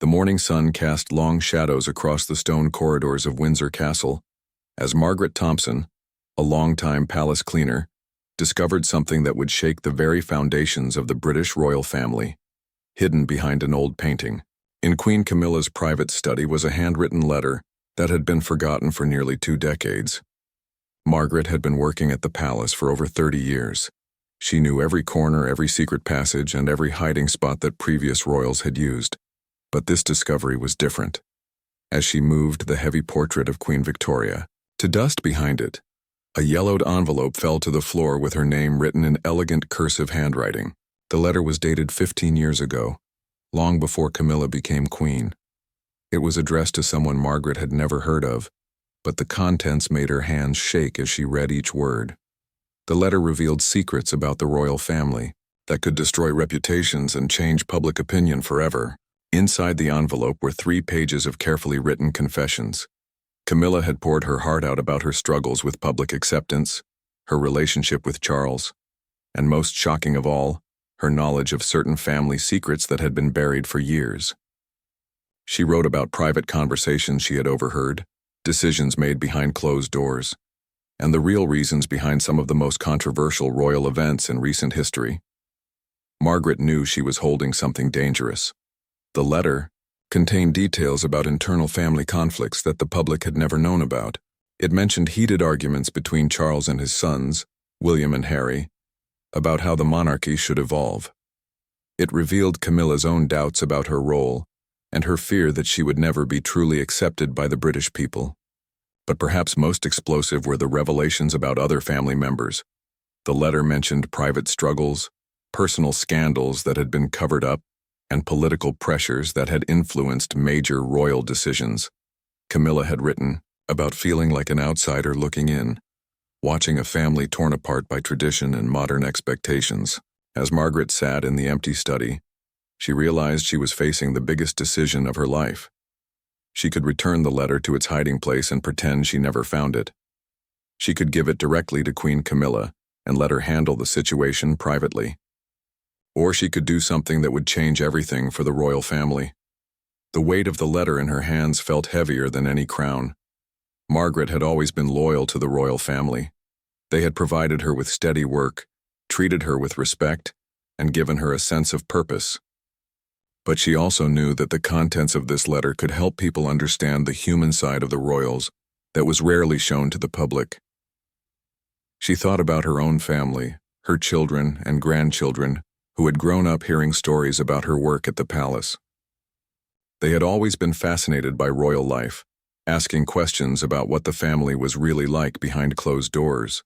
The morning sun cast long shadows across the stone corridors of Windsor Castle as Margaret Thompson, a longtime palace cleaner, discovered something that would shake the very foundations of the British royal family, hidden behind an old painting. In Queen Camilla's private study was a handwritten letter that had been forgotten for nearly 2 decades. Margaret had been working at the palace for over 30 years. She knew every corner, every secret passage, and every hiding spot that previous royals had used. But this discovery was different. As she moved the heavy portrait of Queen Victoria to dust behind it, a yellowed envelope fell to the floor with her name written in elegant cursive handwriting. The letter was dated 15 years ago, long before Camilla became queen. It was addressed to someone Margaret had never heard of, but the contents made her hands shake as she read each word. The letter revealed secrets about the royal family that could destroy reputations and change public opinion forever. Inside the envelope were 3 pages of carefully written confessions. Camilla had poured her heart out about her struggles with public acceptance, her relationship with Charles, and most shocking of all, her knowledge of certain family secrets that had been buried for years. She wrote about private conversations she had overheard, decisions made behind closed doors, and the real reasons behind some of the most controversial royal events in recent history. Margaret knew she was holding something dangerous. The letter contained details about internal family conflicts that the public had never known about. It mentioned heated arguments between Charles and his sons, William and Harry, about how the monarchy should evolve. It revealed Camilla's own doubts about her role and her fear that she would never be truly accepted by the British people. But perhaps most explosive were the revelations about other family members. The letter mentioned private struggles, personal scandals that had been covered up, and political pressures that had influenced major royal decisions. Camilla had written about feeling like an outsider looking in, watching a family torn apart by tradition and modern expectations. As Margaret sat in the empty study, she realized she was facing the biggest decision of her life. She could return the letter to its hiding place and pretend she never found it. She could give it directly to Queen Camilla and let her handle the situation privately. Or she could do something that would change everything for the royal family. The weight of the letter in her hands felt heavier than any crown. Margaret had always been loyal to the royal family. They had provided her with steady work, treated her with respect, and given her a sense of purpose. But she also knew that the contents of this letter could help people understand the human side of the royals that was rarely shown to the public. She thought about her own family, her children and grandchildren, who had grown up hearing stories about her work at the palace. They had always been fascinated by royal life, asking questions about what the family was really like behind closed doors.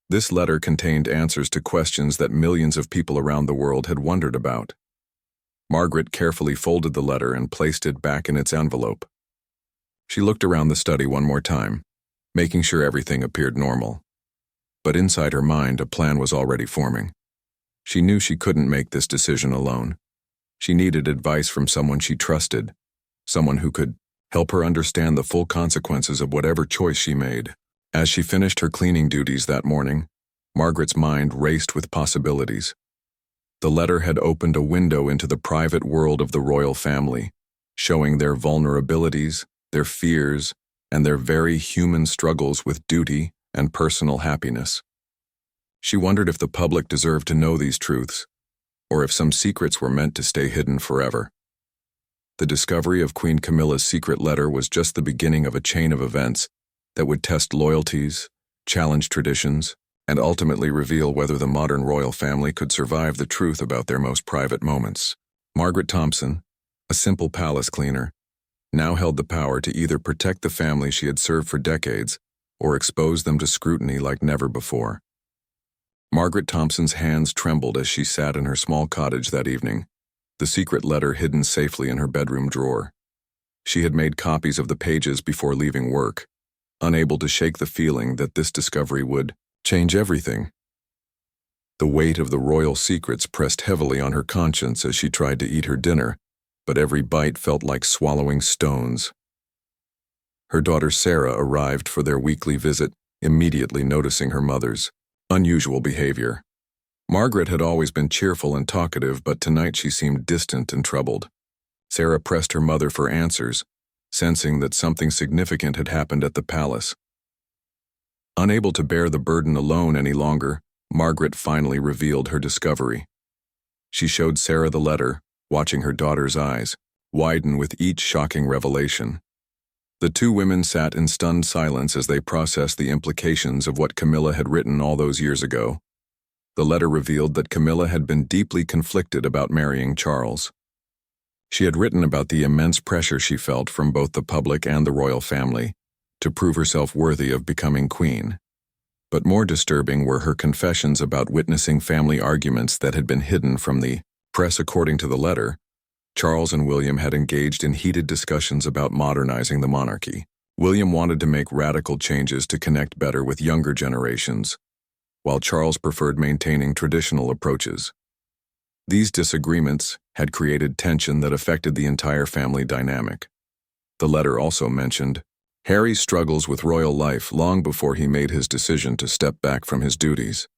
This letter contained answers to questions that millions of people around the world had wondered about. Margaret carefully folded the letter and placed it back in its envelope. She looked around the study one more time, making sure everything appeared normal. But inside her mind, a plan was already forming. She knew she couldn't make this decision alone. She needed advice from someone she trusted, someone who could help her understand the full consequences of whatever choice she made. As she finished her cleaning duties that morning, Margaret's mind raced with possibilities. The letter had opened a window into the private world of the royal family, showing their vulnerabilities, their fears, and their very human struggles with duty and personal happiness. She wondered if the public deserved to know these truths, or if some secrets were meant to stay hidden forever. The discovery of Queen Camilla's secret letter was just the beginning of a chain of events that would test loyalties, challenge traditions, and ultimately reveal whether the modern royal family could survive the truth about their most private moments. Margaret Thompson, a simple palace cleaner, now held the power to either protect the family she had served for decades or expose them to scrutiny like never before. Margaret Thompson's hands trembled as she sat in her small cottage that evening, the secret letter hidden safely in her bedroom drawer. She had made copies of the pages before leaving work, unable to shake the feeling that this discovery would change everything. The weight of the royal secrets pressed heavily on her conscience as she tried to eat her dinner, but every bite felt like swallowing stones. Her daughter Sarah arrived for their weekly visit, immediately noticing her mother's unusual behavior. Margaret had always been cheerful and talkative, but tonight she seemed distant and troubled. Sarah pressed her mother for answers, sensing that something significant had happened at the palace. Unable to bear the burden alone any longer, Margaret finally revealed her discovery. She showed Sarah the letter, watching her daughter's eyes widen with each shocking revelation. The two women sat in stunned silence as they processed the implications of what Camilla had written all those years ago. The letter revealed that Camilla had been deeply conflicted about marrying Charles. She had written about the immense pressure she felt from both the public and the royal family to prove herself worthy of becoming queen. But more disturbing were her confessions about witnessing family arguments that had been hidden from the press. According to the letter, Charles and William had engaged in heated discussions about modernizing the monarchy. William wanted to make radical changes to connect better with younger generations, while Charles preferred maintaining traditional approaches. These disagreements had created tension that affected the entire family dynamic. The letter also mentioned Harry's struggles with royal life long before he made his decision to step back from his duties.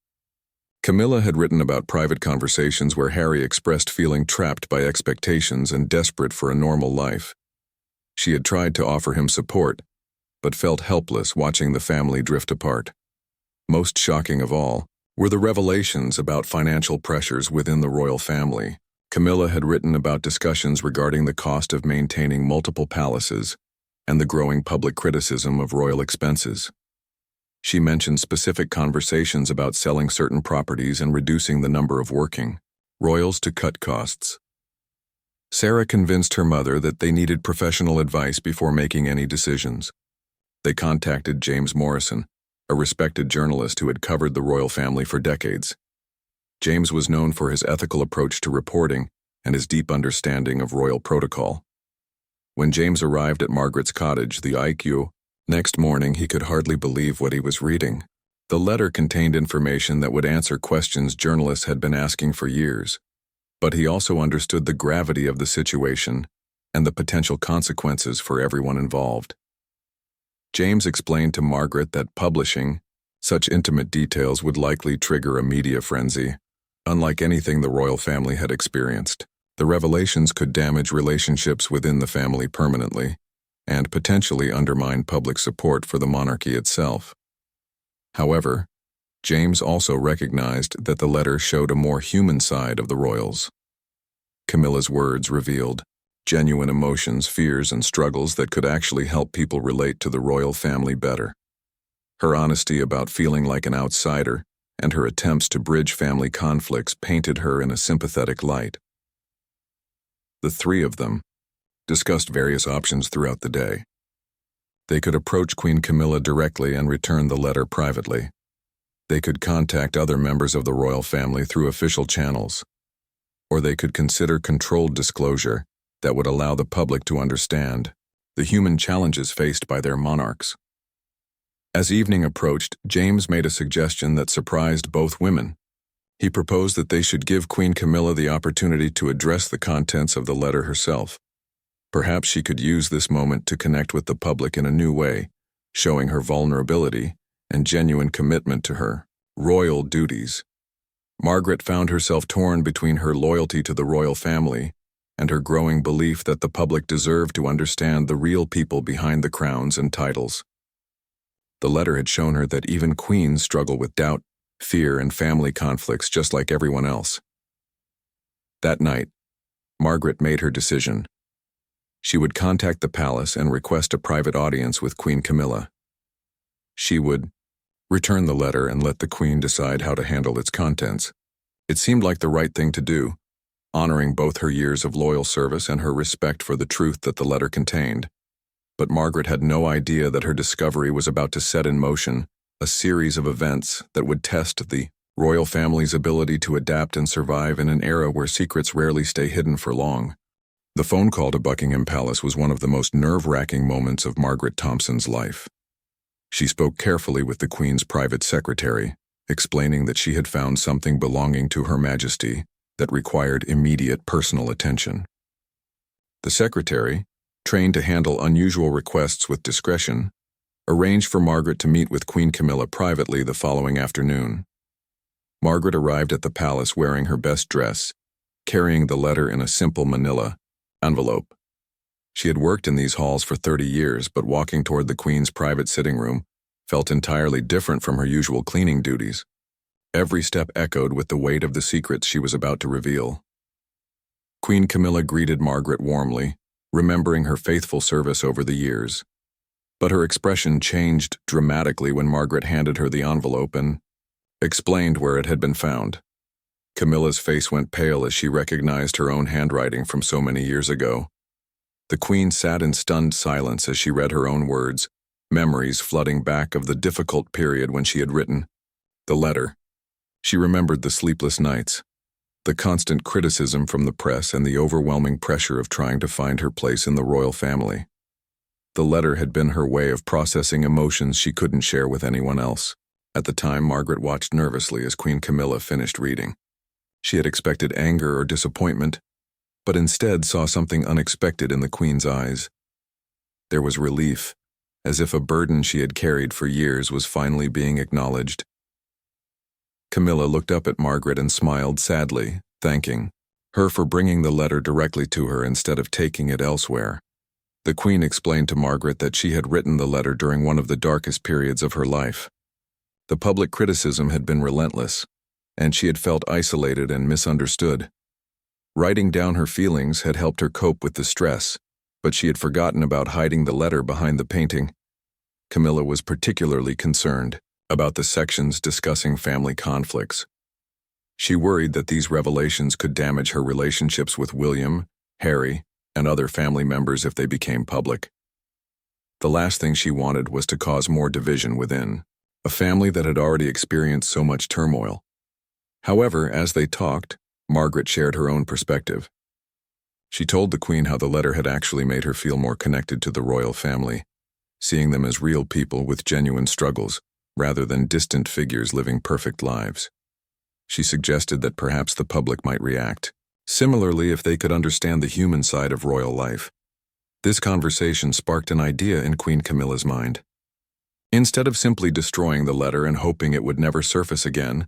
Camilla had written about private conversations where Harry expressed feeling trapped by expectations and desperate for a normal life. She had tried to offer him support, but felt helpless watching the family drift apart. Most shocking of all were the revelations about financial pressures within the royal family. Camilla had written about discussions regarding the cost of maintaining multiple palaces and the growing public criticism of royal expenses. She mentioned specific conversations about selling certain properties and reducing the number of working royals to cut costs. Sarah convinced her mother that they needed professional advice before making any decisions. They contacted James Morrison, a respected journalist who had covered the royal family for decades. James was known for his ethical approach to reporting and his deep understanding of royal protocol. When James arrived at Margaret's cottage, the IQ, next morning he could hardly believe what he was reading. The letter contained information that would answer questions journalists had been asking for years, but he also understood the gravity of the situation and the potential consequences for everyone involved. James explained to Margaret that publishing such intimate details would likely trigger a media frenzy. Unlike anything the royal family had experienced, the revelations could damage relationships within the family permanently and potentially undermine public support for the monarchy itself. However, James also recognized that the letter showed a more human side of the royals. Camilla's words revealed genuine emotions, fears, and struggles that could actually help people relate to the royal family better. Her honesty about feeling like an outsider and her attempts to bridge family conflicts painted her in a sympathetic light. The three of them discussed various options throughout the day. They could approach Queen Camilla directly and return the letter privately. They could contact other members of the royal family through official channels, or they could consider controlled disclosure that would allow the public to understand the human challenges faced by their monarchs. As evening approached, James made a suggestion that surprised both women. He proposed that they should give Queen Camilla the opportunity to address the contents of the letter herself. Perhaps she could use this moment to connect with the public in a new way, showing her vulnerability and genuine commitment to her royal duties. Margaret found herself torn between her loyalty to the royal family and her growing belief that the public deserved to understand the real people behind the crowns and titles. The letter had shown her that even queens struggle with doubt, fear, and family conflicts just like everyone else. That night, Margaret made her decision. She would contact the palace and request a private audience with Queen Camilla. She would return the letter and let the queen decide how to handle its contents. It seemed like the right thing to do, honoring both her years of loyal service and her respect for the truth that the letter contained. But Margaret had no idea that her discovery was about to set in motion a series of events that would test the royal family's ability to adapt and survive in an era where secrets rarely stay hidden for long. The phone call to Buckingham Palace was one of the most nerve-wracking moments of Margaret Thompson's life. She spoke carefully with the Queen's private secretary, explaining that she had found something belonging to Her Majesty that required immediate personal attention. The secretary, trained to handle unusual requests with discretion, arranged for Margaret to meet with Queen Camilla privately the following afternoon. Margaret arrived at the palace wearing her best dress, carrying the letter in a simple manila, envelope. She had worked in these halls for 30 years, but walking toward the Queen's private sitting room felt entirely different from her usual cleaning duties. Every step echoed with the weight of the secrets she was about to reveal. Queen Camilla greeted Margaret warmly, remembering her faithful service over the years. But her expression changed dramatically when Margaret handed her the envelope and explained where it had been found. Camilla's face went pale as she recognized her own handwriting from so many years ago. The Queen sat in stunned silence as she read her own words, memories flooding back of the difficult period when she had written the letter. She remembered the sleepless nights, the constant criticism from the press, and the overwhelming pressure of trying to find her place in the royal family. The letter had been her way of processing emotions she couldn't share with anyone else. At the time, Margaret watched nervously as Queen Camilla finished reading. She had expected anger or disappointment, but instead saw something unexpected in the Queen's eyes. There was relief, as if a burden she had carried for years was finally being acknowledged. Camilla looked up at Margaret and smiled sadly, thanking her for bringing the letter directly to her instead of taking it elsewhere. The Queen explained to Margaret that she had written the letter during one of the darkest periods of her life. The public criticism had been relentless, and she had felt isolated and misunderstood. Writing down her feelings had helped her cope with the stress, but she had forgotten about hiding the letter behind the painting. Camilla was particularly concerned about the sections discussing family conflicts. She worried that these revelations could damage her relationships with William, Harry, and other family members if they became public. The last thing she wanted was to cause more division within a family that had already experienced so much turmoil. However, as they talked, Margaret shared her own perspective. She told the Queen how the letter had actually made her feel more connected to the royal family, seeing them as real people with genuine struggles, rather than distant figures living perfect lives. She suggested that perhaps the public might react similarly if they could understand the human side of royal life. This conversation sparked an idea in Queen Camilla's mind. Instead of simply destroying the letter and hoping it would never surface again,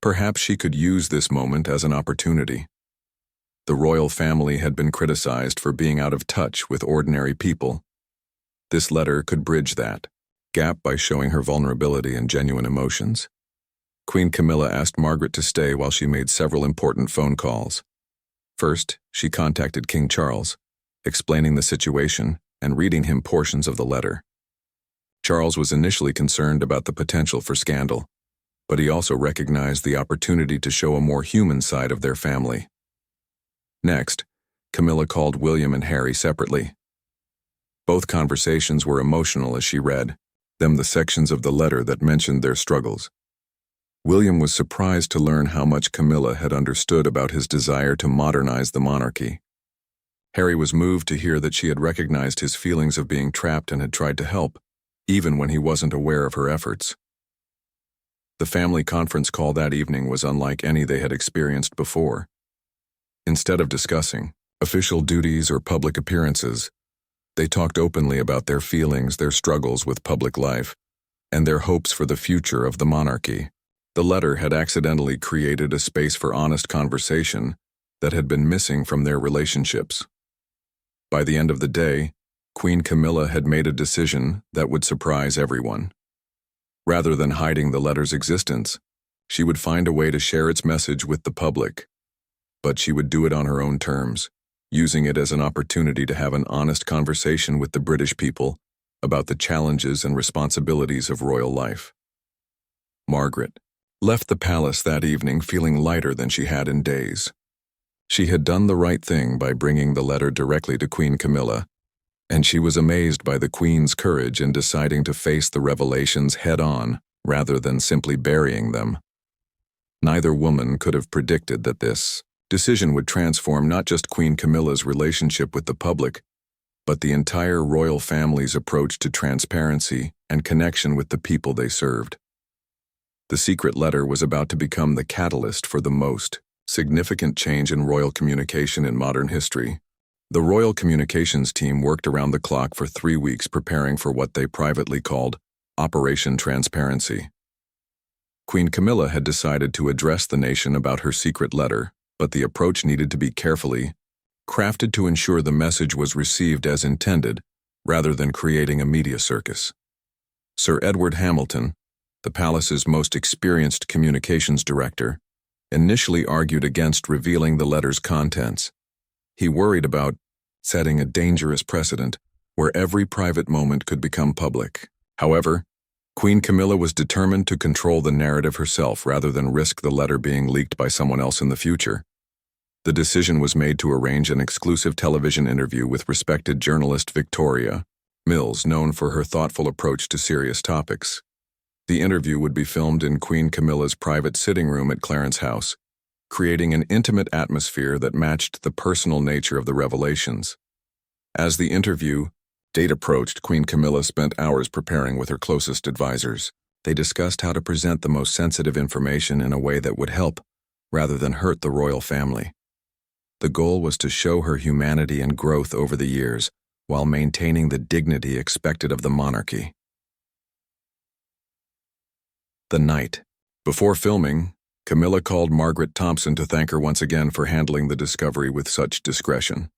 perhaps she could use this moment as an opportunity. The royal family had been criticized for being out of touch with ordinary people. This letter could bridge that gap by showing her vulnerability and genuine emotions. Queen Camilla asked Margaret to stay while she made several important phone calls. First, she contacted King Charles, explaining the situation and reading him portions of the letter. Charles was initially concerned about the potential for scandal, but he also recognized the opportunity to show a more human side of their family. Next, Camilla called William and Harry separately. Both conversations were emotional as she read them the sections of the letter that mentioned their struggles. William was surprised to learn how much Camilla had understood about his desire to modernize the monarchy. Harry was moved to hear that she had recognized his feelings of being trapped and had tried to help, even when he wasn't aware of her efforts. The family conference call that evening was unlike any they had experienced before. Instead of discussing official duties or public appearances, they talked openly about their feelings, their struggles with public life, and their hopes for the future of the monarchy. The letter had accidentally created a space for honest conversation that had been missing from their relationships. By the end of the day, Queen Camilla had made a decision that would surprise everyone. Rather than hiding the letter's existence, she would find a way to share its message with the public. But she would do it on her own terms, using it as an opportunity to have an honest conversation with the British people about the challenges and responsibilities of royal life. Margaret left the palace that evening feeling lighter than she had in days. She had done the right thing by bringing the letter directly to Queen Camilla, and she was amazed by the Queen's courage in deciding to face the revelations head-on rather than simply burying them. Neither woman could have predicted that this decision would transform not just Queen Camilla's relationship with the public, but the entire royal family's approach to transparency and connection with the people they served. The secret letter was about to become the catalyst for the most significant change in royal communication in modern history. The royal communications team worked around the clock for 3 weeks preparing for what they privately called Operation Transparency. Queen Camilla had decided to address the nation about her secret letter, but the approach needed to be carefully crafted to ensure the message was received as intended, rather than creating a media circus. Sir Edward Hamilton, the palace's most experienced communications director, initially argued against revealing the letter's contents. He worried about setting a dangerous precedent where every private moment could become public. However, Queen Camilla was determined to control the narrative herself rather than risk the letter being leaked by someone else in the future. The decision was made to arrange an exclusive television interview with respected journalist Victoria Mills, known for her thoughtful approach to serious topics. The interview would be filmed in Queen Camilla's private sitting room at Clarence House, creating an intimate atmosphere that matched the personal nature of the revelations. As the interview date approached, Queen Camilla spent hours preparing with her closest advisors. They discussed how to present the most sensitive information in a way that would help, rather than hurt the royal family. The goal was to show her humanity and growth over the years, while maintaining the dignity expected of the monarchy. The night before filming, Camilla called Margaret Thompson to thank her once again for handling the discovery with such discretion.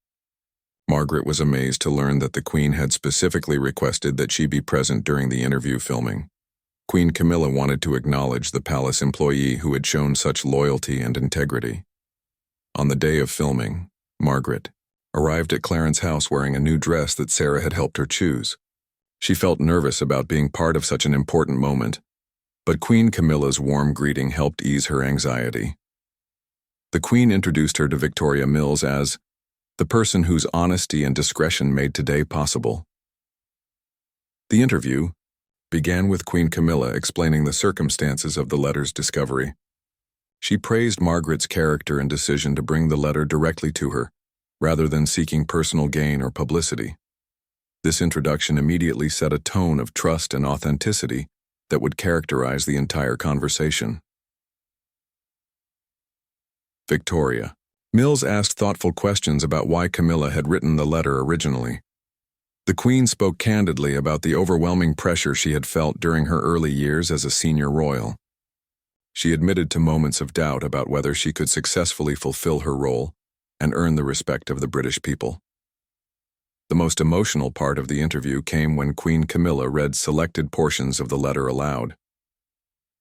Margaret was amazed to learn that the Queen had specifically requested that she be present during the interview filming. Queen Camilla wanted to acknowledge the palace employee who had shown such loyalty and integrity. On the day of filming, Margaret arrived at Clarence House wearing a new dress that Sarah had helped her choose. She felt nervous about being part of such an important moment, but Queen Camilla's warm greeting helped ease her anxiety. The Queen introduced her to Victoria Mills as the person whose honesty and discretion made today possible. The interview began with Queen Camilla explaining the circumstances of the letter's discovery. She praised Margaret's character and decision to bring the letter directly to her, rather than seeking personal gain or publicity. This introduction immediately set a tone of trust and authenticity that would characterize the entire conversation. Victoria Mills asked thoughtful questions about why Camilla had written the letter originally. The Queen spoke candidly about the overwhelming pressure she had felt during her early years as a senior royal. She admitted to moments of doubt about whether she could successfully fulfill her role and earn the respect of the British people. The most emotional part of the interview came when Queen Camilla read selected portions of the letter aloud.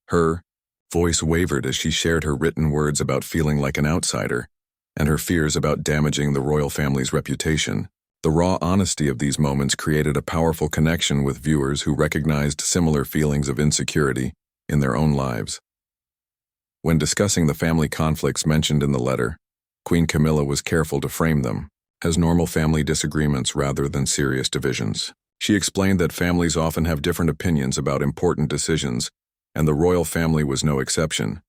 Her voice wavered as she shared her written words about feeling like an outsider and her fears about damaging the royal family's reputation. The raw honesty of these moments created a powerful connection with viewers who recognized similar feelings of insecurity in their own lives. When discussing the family conflicts mentioned in the letter, Queen Camilla was careful to frame them as normal family disagreements rather than serious divisions. She explained that families often have different opinions about important decisions, and the royal family was no exception.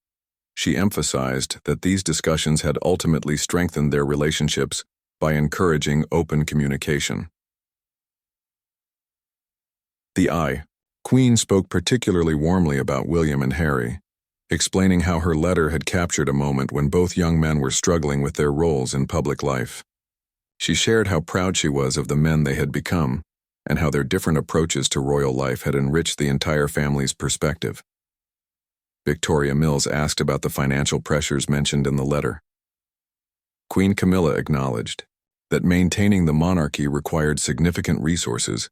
She emphasized that these discussions had ultimately strengthened their relationships by encouraging open communication. The Queen spoke particularly warmly about William and Harry, explaining how her letter had captured a moment when both young men were struggling with their roles in public life. She shared how proud she was of the men they had become, and how their different approaches to royal life had enriched the entire family's perspective. Victoria Mills asked about the financial pressures mentioned in the letter. Queen Camilla acknowledged that maintaining the monarchy required significant resources,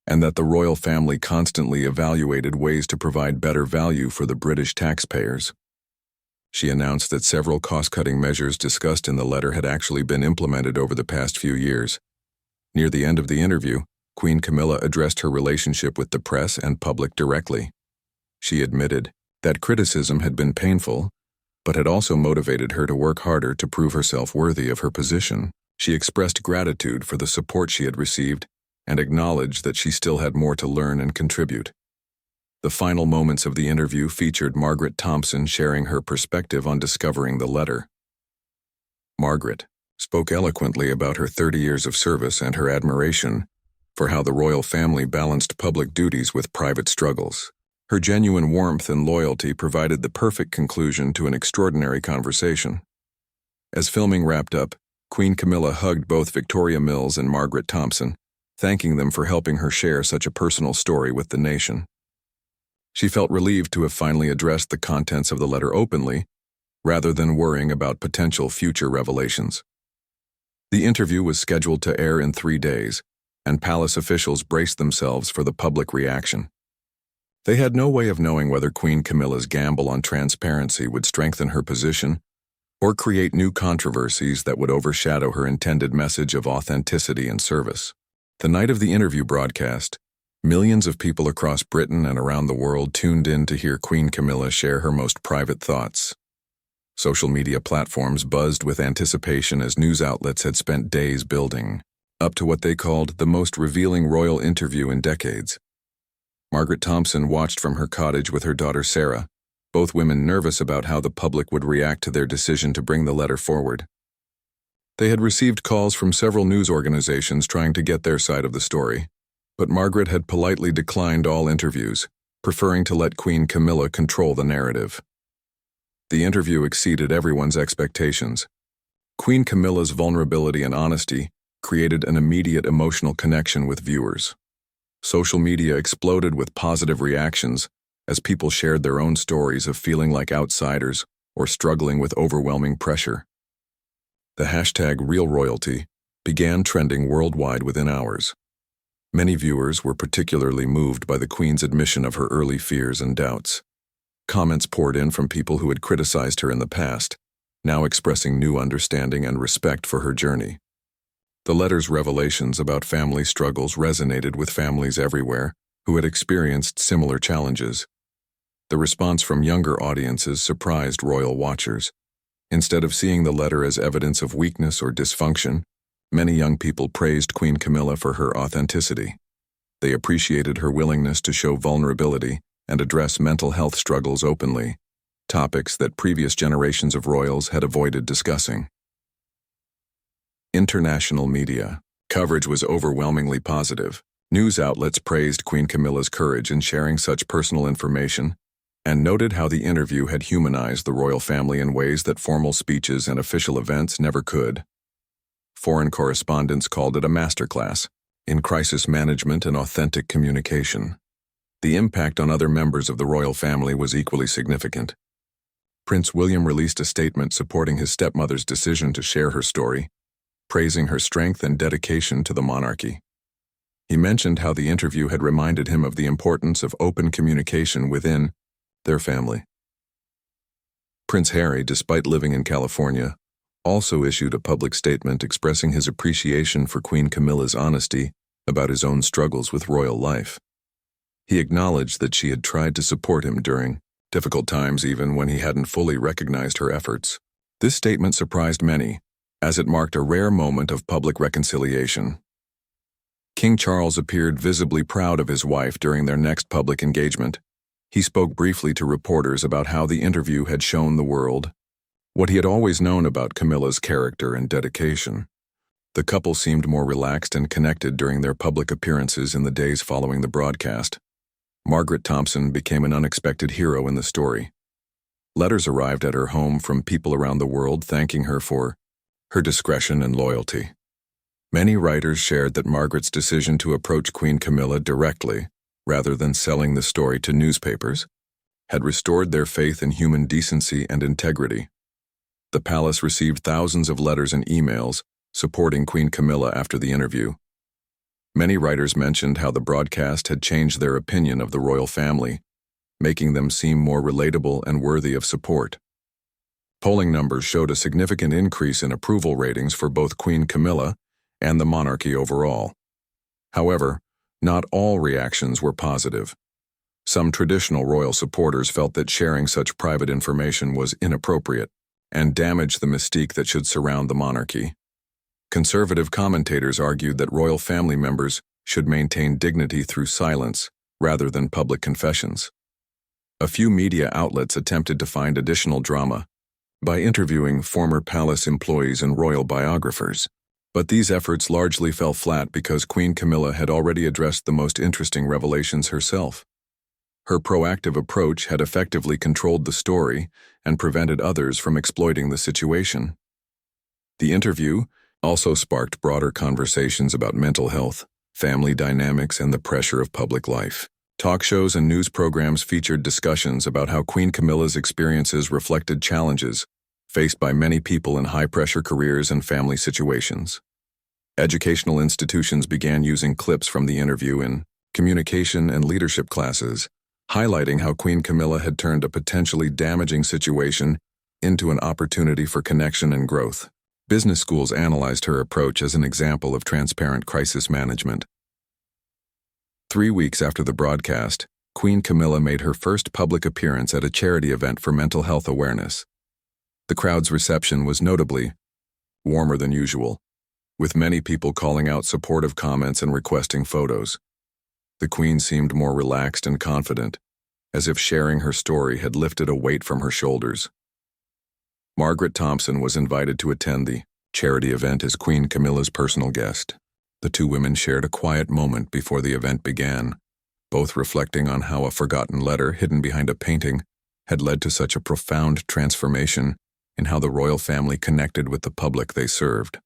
and that the royal family constantly evaluated ways to provide better value for the British taxpayers. She announced that several cost-cutting measures discussed in the letter had actually been implemented over the past few years. Near the end of the interview, Queen Camilla addressed her relationship with the press and public directly. She admitted that criticism had been painful, but had also motivated her to work harder to prove herself worthy of her position. She expressed gratitude for the support she had received and acknowledged that she still had more to learn and contribute. The final moments of the interview featured Margaret Thompson sharing her perspective on discovering the letter. Margaret spoke eloquently about her 30 years of service and her admiration for how the royal family balanced public duties with private struggles. Her genuine warmth and loyalty provided the perfect conclusion to an extraordinary conversation. As filming wrapped up, Queen Camilla hugged both Victoria Mills and Margaret Thompson, thanking them for helping her share such a personal story with the nation. She felt relieved to have finally addressed the contents of the letter openly, rather than worrying about potential future revelations. The interview was scheduled to air in 3 days, and palace officials braced themselves for the public reaction. They had no way of knowing whether Queen Camilla's gamble on transparency would strengthen her position or create new controversies that would overshadow her intended message of authenticity and service. The night of the interview broadcast, millions of people across Britain and around the world tuned in to hear Queen Camilla share her most private thoughts. Social media platforms buzzed with anticipation as news outlets had spent days building up to what they called the most revealing royal interview in decades. Margaret Thompson watched from her cottage with her daughter Sarah, both women nervous about how the public would react to their decision to bring the letter forward. They had received calls from several news organizations trying to get their side of the story, but Margaret had politely declined all interviews, preferring to let Queen Camilla control the narrative. The interview exceeded everyone's expectations. Queen Camilla's vulnerability and honesty created an immediate emotional connection with viewers. Social media exploded with positive reactions as people shared their own stories of feeling like outsiders or struggling with overwhelming pressure. The hashtag #RealRoyalty began trending worldwide within hours. Many viewers were particularly moved by the Queen's admission of her early fears and doubts. Comments poured in from people who had criticized her in the past, now expressing new understanding and respect for her journey. The letter's revelations about family struggles resonated with families everywhere who had experienced similar challenges. The response from younger audiences surprised royal watchers. Instead of seeing the letter as evidence of weakness or dysfunction, many young people praised Queen Camilla for her authenticity. They appreciated her willingness to show vulnerability and address mental health struggles openly, topics that previous generations of royals had avoided discussing. International media coverage was overwhelmingly positive. News outlets praised Queen Camilla's courage in sharing such personal information and noted how the interview had humanized the royal family in ways that formal speeches and official events never could. Foreign correspondents called it a masterclass in crisis management and authentic communication. The impact on other members of the royal family was equally significant. Prince William released a statement supporting his stepmother's decision to share her story, praising her strength and dedication to the monarchy. He mentioned how the interview had reminded him of the importance of open communication within their family. Prince Harry, despite living in California, also issued a public statement expressing his appreciation for Queen Camilla's honesty about his own struggles with royal life. He acknowledged that she had tried to support him during difficult times even when he hadn't fully recognized her efforts. This statement surprised many, as it marked a rare moment of public reconciliation. King Charles appeared visibly proud of his wife during their next public engagement. He spoke briefly to reporters about how the interview had shown the world what he had always known about Camilla's character and dedication. The couple seemed more relaxed and connected during their public appearances in the days following the broadcast. Margaret Thompson became an unexpected hero in the story. Letters arrived at her home from people around the world thanking her for her discretion and loyalty. Many writers shared that Margaret's decision to approach Queen Camilla directly, rather than selling the story to newspapers, had restored their faith in human decency and integrity. The palace received thousands of letters and emails supporting Queen Camilla after the interview. Many writers mentioned how the broadcast had changed their opinion of the royal family, making them seem more relatable and worthy of support. Polling numbers showed a significant increase in approval ratings for both Queen Camilla and the monarchy overall. However, not all reactions were positive. Some traditional royal supporters felt that sharing such private information was inappropriate and damaged the mystique that should surround the monarchy. Conservative commentators argued that royal family members should maintain dignity through silence rather than public confessions. A few media outlets attempted to find additional drama by interviewing former palace employees and royal biographers, but these efforts largely fell flat because Queen Camilla had already addressed the most interesting revelations herself. Her proactive approach had effectively controlled the story and prevented others from exploiting the situation. The interview also sparked broader conversations about mental health, family dynamics, and the pressure of public life. Talk shows and news programs featured discussions about how Queen Camilla's experiences reflected challenges faced by many people in high-pressure careers and family situations. Educational institutions began using clips from the interview in communication and leadership classes, highlighting how Queen Camilla had turned a potentially damaging situation into an opportunity for connection and growth. Business schools analyzed her approach as an example of transparent crisis management. 3 weeks after the broadcast, Queen Camilla made her first public appearance at a charity event for mental health awareness. The crowd's reception was notably warmer than usual, with many people calling out supportive comments and requesting photos. The Queen seemed more relaxed and confident, as if sharing her story had lifted a weight from her shoulders. Margaret Thompson was invited to attend the charity event as Queen Camilla's personal guest. The two women shared a quiet moment before the event began, both reflecting on how a forgotten letter hidden behind a painting had led to such a profound transformation in how the royal family connected with the public they served.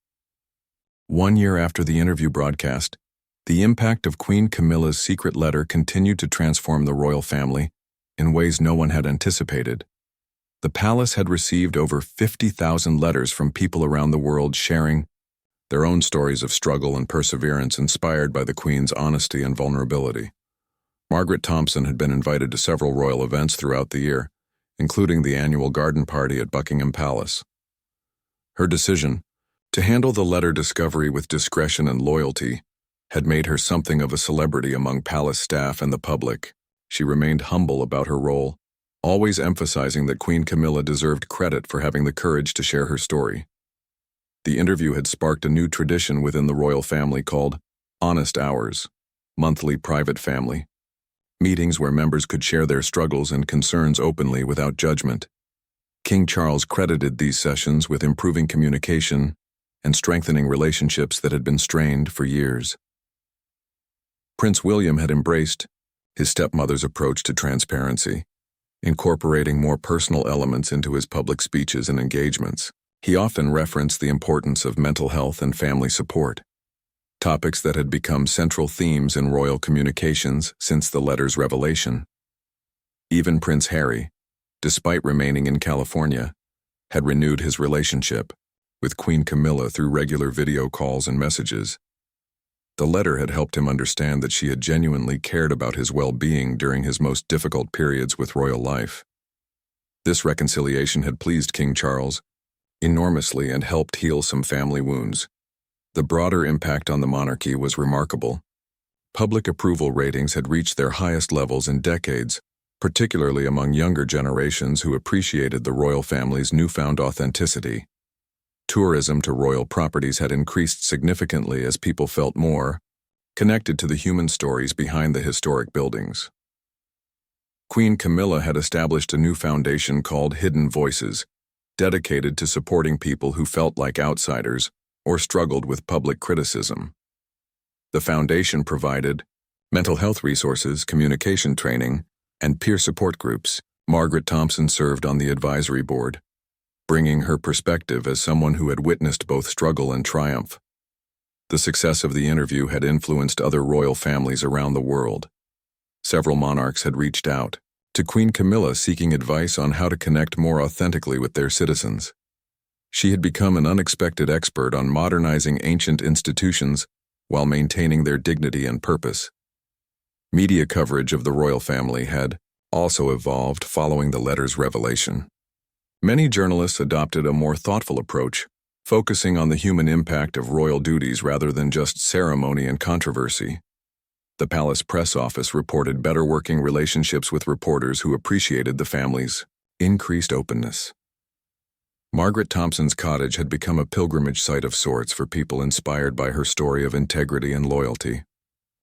1 year after the interview broadcast, the impact of Queen Camilla's secret letter continued to transform the royal family in ways no one had anticipated. The palace had received over 50,000 letters from people around the world sharing their own stories of struggle and perseverance inspired by the Queen's honesty and vulnerability. Margaret Thompson had been invited to several royal events throughout the year, including the annual garden party at Buckingham Palace. Her decision to handle the letter discovery with discretion and loyalty had made her something of a celebrity among palace staff and the public. She remained humble about her role, always emphasizing that Queen Camilla deserved credit for having the courage to share her story. The interview had sparked a new tradition within the royal family called Honest Hours, monthly private family meetings where members could share their struggles and concerns openly without judgment. King Charles credited these sessions with improving communication and strengthening relationships that had been strained for years. Prince William had embraced his stepmother's approach to transparency, incorporating more personal elements into his public speeches and engagements. He often referenced the importance of mental health and family support, topics that had become central themes in royal communications since the letter's revelation. Even Prince Harry, despite remaining in California, had renewed his relationship with Queen Camilla through regular video calls and messages. The letter had helped him understand that she had genuinely cared about his well-being during his most difficult periods with royal life. This reconciliation had pleased King Charles enormously and helped heal some family wounds. The broader impact on the monarchy was remarkable. Public approval ratings had reached their highest levels in decades, particularly among younger generations who appreciated the royal family's newfound authenticity. Tourism to royal properties had increased significantly as people felt more connected to the human stories behind the historic buildings. Queen Camilla had established a new foundation called Hidden Voices, dedicated to supporting people who felt like outsiders or struggled with public criticism. The foundation provided mental health resources, communication training, and peer support groups. Margaret Thompson served on the advisory board, bringing her perspective as someone who had witnessed both struggle and triumph. The success of the interview had influenced other royal families around the world. Several monarchs had reached out to Queen Camilla seeking advice on how to connect more authentically with their citizens. She had become an unexpected expert on modernizing ancient institutions while maintaining their dignity and purpose. Media coverage of the royal family had also evolved following the letter's revelation. Many journalists adopted a more thoughtful approach, focusing on the human impact of royal duties rather than just ceremony and controversy. The palace press office reported better working relationships with reporters who appreciated the family's increased openness. Margaret Thompson's cottage had become a pilgrimage site of sorts for people inspired by her story of integrity and loyalty.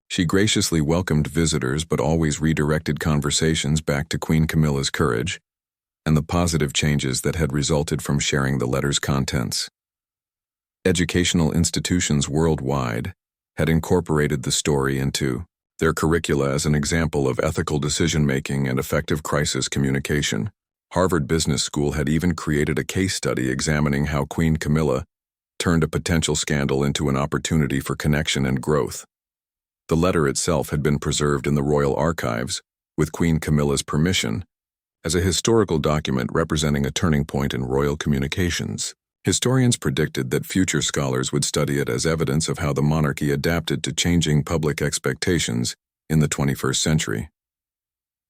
She graciously welcomed visitors but always redirected conversations back to Queen Camilla's courage and the positive changes that had resulted from sharing the letter's contents. Educational institutions worldwide had incorporated the story into their curricula as an example of ethical decision-making and effective crisis communication. Harvard Business School had even created a case study examining how Queen Camilla turned a potential scandal into an opportunity for connection and growth. The letter itself had been preserved in the royal archives, with Queen Camilla's permission, as a historical document representing a turning point in royal communications. Historians predicted that future scholars would study it as evidence of how the monarchy adapted to changing public expectations in the 21st century.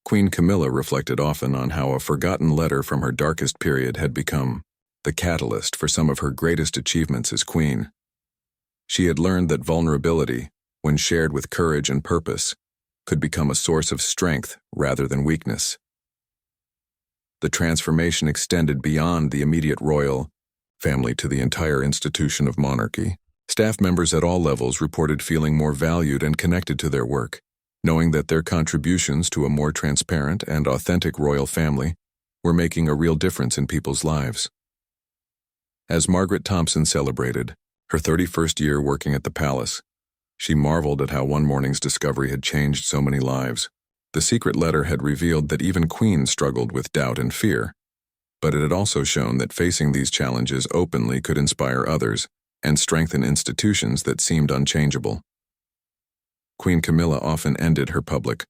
Queen Camilla reflected often on how a forgotten letter from her darkest period had become the catalyst for some of her greatest achievements as queen. She had learned that vulnerability, when shared with courage and purpose, could become a source of strength rather than weakness. The transformation extended beyond the immediate royal family to the entire institution of monarchy. Staff members at all levels reported feeling more valued and connected to their work, knowing that their contributions to a more transparent and authentic royal family were making a real difference in people's lives. As Margaret Thompson celebrated her 31st year working at the palace, she marveled at how one morning's discovery had changed so many lives. The secret letter had revealed that even queens struggled with doubt and fear, but it had also shown that facing these challenges openly could inspire others and strengthen institutions that seemed unchangeable. Queen Camilla often ended her public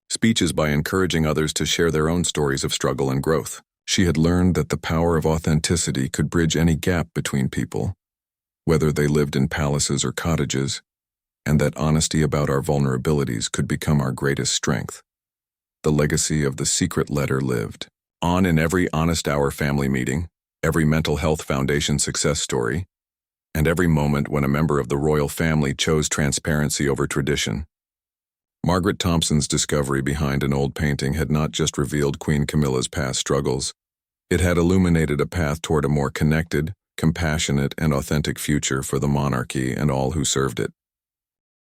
speeches by encouraging others to share their own stories of struggle and growth. She had learned that the power of authenticity could bridge any gap between people, whether they lived in palaces or cottages, and that honesty about our vulnerabilities could become our greatest strength. The legacy of the secret letter lived on in every Honest Hour family meeting, every Mental Health Foundation success story, and every moment when a member of the royal family chose transparency over tradition. Margaret Thompson's discovery behind an old painting had not just revealed Queen Camilla's past struggles, it had illuminated a path toward a more connected, compassionate, and authentic future for the monarchy and all who served it.